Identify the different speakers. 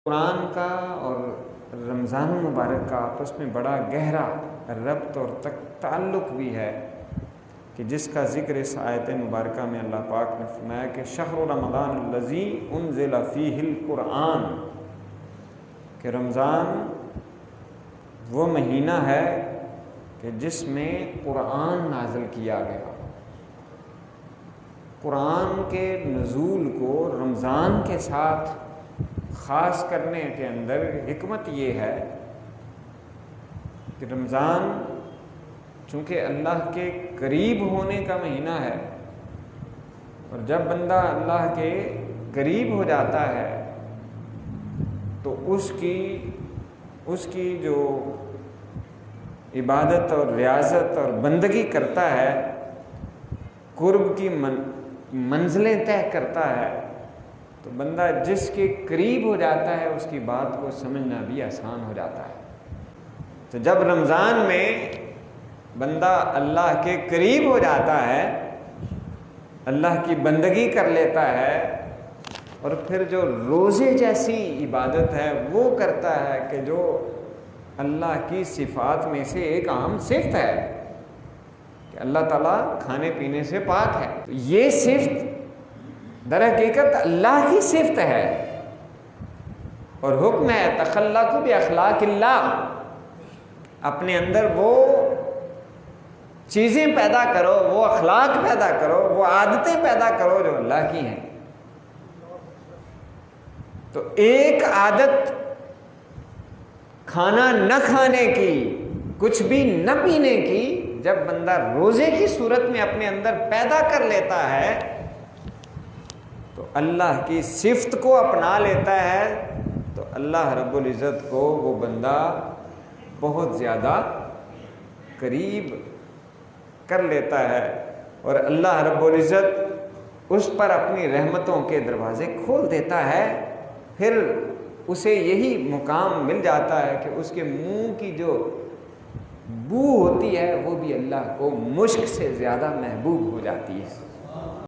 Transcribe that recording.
Speaker 1: قرآن کا اور رمضان المبارک کا آپس میں بڑا گہرا ربط اور تعلق بھی ہے کہ جس کا ذکر اس آیت مبارکہ میں اللہ پاک نے فرمایا کہ شہر رمضان الذی انزل فیہ القرآن، کہ رمضان وہ مہینہ ہے کہ جس میں قرآن نازل کیا گیا۔ قرآن کے نزول کو رمضان کے ساتھ خاص کرنے کے اندر حکمت یہ ہے کہ رمضان چونکہ اللہ کے قریب ہونے کا مہینہ ہے، اور جب بندہ اللہ کے قریب ہو جاتا ہے تو اس کی جو عبادت اور ریاضت اور بندگی کرتا ہے، قرب کی منزلیں طے کرتا ہے، تو بندہ جس کے قریب ہو جاتا ہے اس کی بات کو سمجھنا بھی آسان ہو جاتا ہے۔ تو جب رمضان میں بندہ اللہ کے قریب ہو جاتا ہے، اللہ کی بندگی کر لیتا ہے، اور پھر جو روزے جیسی عبادت ہے وہ کرتا ہے کہ جو اللہ کی صفات میں سے ایک عام صفت ہے کہ اللہ تعالیٰ کھانے پینے سے پاک ہے، تو یہ صفت در حقیقت اللہ کی صفت ہے، اور حکم ہے تخلقوا باخلاق اللہ، اپنے اندر وہ چیزیں پیدا کرو، وہ اخلاق پیدا کرو، وہ عادتیں پیدا کرو جو اللہ کی ہیں۔ تو ایک عادت کھانا نہ کھانے کی، کچھ بھی نہ پینے کی، جب بندہ روزے کی صورت میں اپنے اندر پیدا کر لیتا ہے تو اللہ کی صفت کو اپنا لیتا ہے، تو اللہ رب العزت کو وہ بندہ بہت زیادہ قریب کر لیتا ہے، اور اللہ رب العزت اس پر اپنی رحمتوں کے دروازے کھول دیتا ہے۔ پھر اسے یہی مقام مل جاتا ہے کہ اس کے منہ کی جو بو ہوتی ہے وہ بھی اللہ کو مشک سے زیادہ محبوب ہو جاتی ہے۔